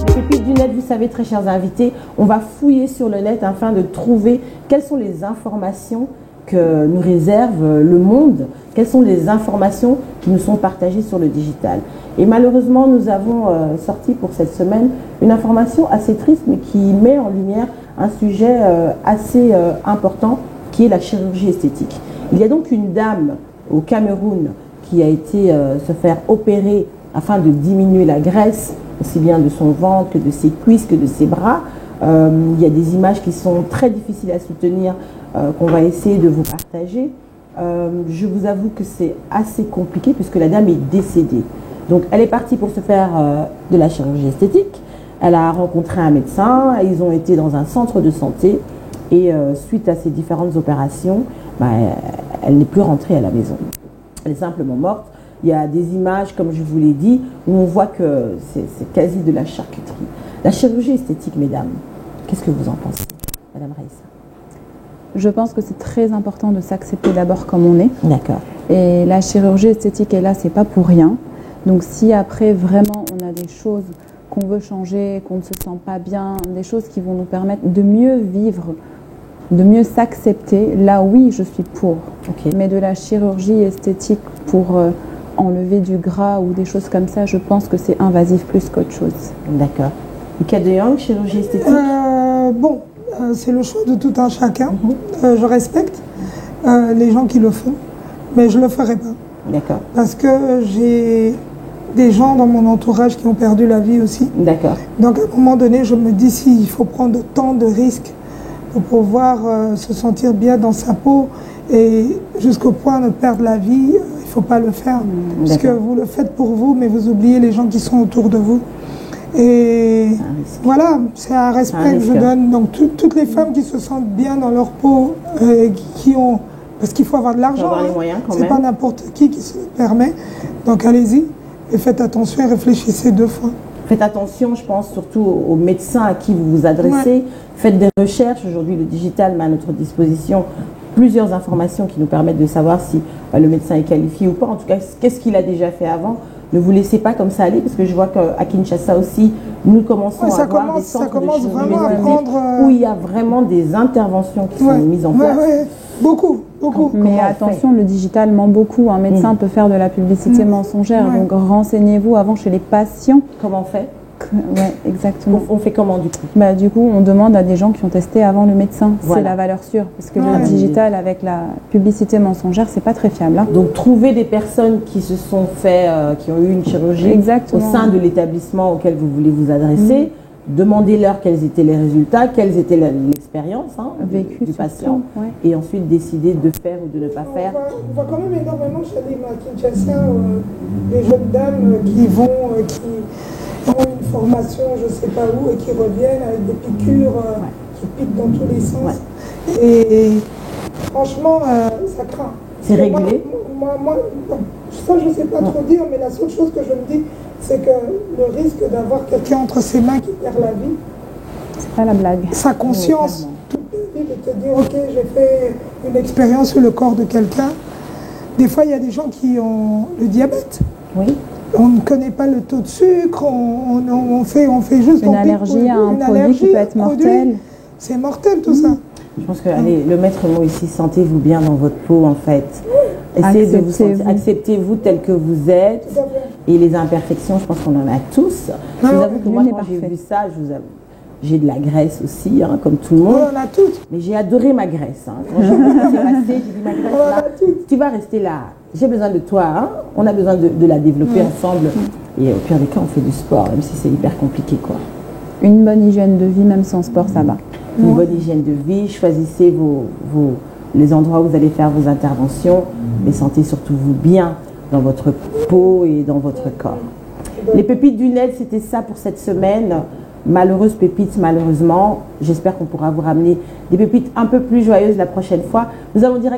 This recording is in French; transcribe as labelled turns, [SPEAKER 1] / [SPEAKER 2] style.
[SPEAKER 1] Pépites du net, vous savez, très chers invités, on va fouiller sur le net afin de trouver quelles sont les informations que nous réserve le monde, quelles sont les informations qui nous sont partagées sur le digital. Et malheureusement, nous avons sorti pour cette semaine une information assez triste, mais qui met en lumière un sujet assez important, qui est la chirurgie esthétique. Il y a donc une dame au Cameroun qui a été se faire opérer afin de diminuer la graisse, aussi bien de son ventre que de ses cuisses, que de ses bras. Il y a des images qui sont très difficiles à soutenir, qu'on va essayer de vous partager. Je vous avoue que c'est assez compliqué puisque la dame est décédée. Donc elle est partie pour se faire de la chirurgie esthétique. Elle a rencontré un médecin, ils ont été dans un centre de santé et suite à ces différentes opérations, elle n'est plus rentrée à la maison. Elle est simplement morte. Il y a des images, comme je vous l'ai dit, où on voit que c'est quasi de la charcuterie. La chirurgie esthétique, mesdames, qu'est-ce que vous en pensez, Madame Raïssa?
[SPEAKER 2] Je pense que c'est très important de s'accepter d'abord comme on est.
[SPEAKER 1] D'accord.
[SPEAKER 2] Et la chirurgie esthétique est là, c'est pas pour rien. Donc si après vraiment on a des choses qu'on veut changer, qu'on ne se sent pas bien, des choses qui vont nous permettre de mieux vivre, de mieux s'accepter, là oui je suis pour.
[SPEAKER 1] Okay.
[SPEAKER 2] Mais de la chirurgie esthétique pour enlever du gras ou des choses comme ça, je pense que c'est invasif plus qu'autre chose.
[SPEAKER 1] D'accord. Mika de Young, chirurgie esthétique
[SPEAKER 3] c'est le choix de tout un chacun. Je respecte les gens qui le font, mais je ne le ferai pas.
[SPEAKER 1] D'accord.
[SPEAKER 3] Parce que j'ai des gens dans mon entourage qui ont perdu la vie aussi.
[SPEAKER 1] D'accord.
[SPEAKER 3] Donc à un moment donné, je me dis s'il faut prendre tant de risques pour pouvoir se sentir bien dans sa peau et jusqu'au point de perdre la vie, il ne faut pas le faire. Parce que vous le faites pour vous, mais vous oubliez les gens qui sont autour de vous. Et voilà, c'est un respect que je donne. Donc toutes les femmes qui se sentent bien dans leur peau, qui ont, parce qu'il faut avoir de l'argent, c'est pas n'importe qui se le permet. Donc allez-y et faites attention et réfléchissez 2 fois.
[SPEAKER 1] Faites attention, je pense surtout aux médecins à qui vous vous adressez. Ouais. Faites des recherches. Aujourd'hui, le digital met à notre disposition plusieurs informations qui nous permettent de savoir si le médecin est qualifié ou pas. En tout cas, qu'est-ce qu'il a déjà fait avant. Ne vous laissez pas comme ça aller, parce que je vois qu'à Kinshasa aussi, nous commençons à avoir des centres de chirurgie où il y a vraiment des interventions qui sont mises en place.
[SPEAKER 3] Beaucoup.
[SPEAKER 2] Mais attention, le digital ment beaucoup. Un médecin peut faire de la publicité mensongère, donc renseignez-vous avant chez les patients.
[SPEAKER 1] Comment on fait?
[SPEAKER 2] Oui, exactement.
[SPEAKER 1] On fait comment du coup?
[SPEAKER 2] Du coup, on demande à des gens qui ont testé avant le médecin. Voilà. C'est la valeur sûre. Parce que le digital avec la publicité mensongère, c'est pas très fiable. Hein.
[SPEAKER 1] Donc, trouver des personnes qui se sont fait, qui ont eu une chirurgie au sein de l'établissement auquel vous voulez vous adresser. Demandez-leur quels étaient les résultats, quelle était l'expérience du patient, et ensuite décider de faire ou de ne pas faire.
[SPEAKER 3] On voit quand même énormément chez les Kinshasa des jeunes dames qui vont, qui ont une formation je ne sais pas où et qui reviennent avec des piqûres qui piquent dans tous les sens. Et franchement, ça craint.
[SPEAKER 1] C'est régulé?
[SPEAKER 3] Moi, ça je ne sais pas trop dire, mais la seule chose que je me dis, c'est que le risque d'avoir quelqu'un entre ses mains qui perd la vie,
[SPEAKER 2] c'est pas la blague.
[SPEAKER 3] Sa conscience, toute la vie, de te dire ok, j'ai fait une expérience sur le corps de quelqu'un. Des fois, il y a des gens qui ont le diabète.
[SPEAKER 1] Oui.
[SPEAKER 3] On ne connaît pas le taux de sucre, on fait juste
[SPEAKER 2] une allergie à un produit qui peut être mortel.
[SPEAKER 3] C'est mortel tout ça.
[SPEAKER 1] Je pense que le maître mot ici, sentez-vous bien dans votre peau en fait. Essayez de vous sentir, acceptez-vous tel que vous êtes. Et les imperfections, je pense qu'on en a tous. Je vous avoue que moi, quand j'ai vu ça, j'ai de la graisse aussi, comme tout le monde.
[SPEAKER 3] On en a toutes.
[SPEAKER 1] Mais j'ai adoré ma graisse. Quand j'ai passé, j'ai dit ma graisse là, tu vas rester là. J'ai besoin de toi. On a besoin de la développer ensemble. Et au pire des cas, on fait du sport, même si c'est hyper compliqué, quoi.
[SPEAKER 2] Une bonne hygiène de vie, même sans sport, ça va.
[SPEAKER 1] Une bonne hygiène de vie. Choisissez les endroits où vous allez faire vos interventions. Mais sentez surtout vous bien dans votre peau et dans votre corps. Les pépites du net, c'était ça pour cette semaine. Malheureuse pépite, malheureusement. J'espère qu'on pourra vous ramener des pépites un peu plus joyeuses la prochaine fois. Nous allons direct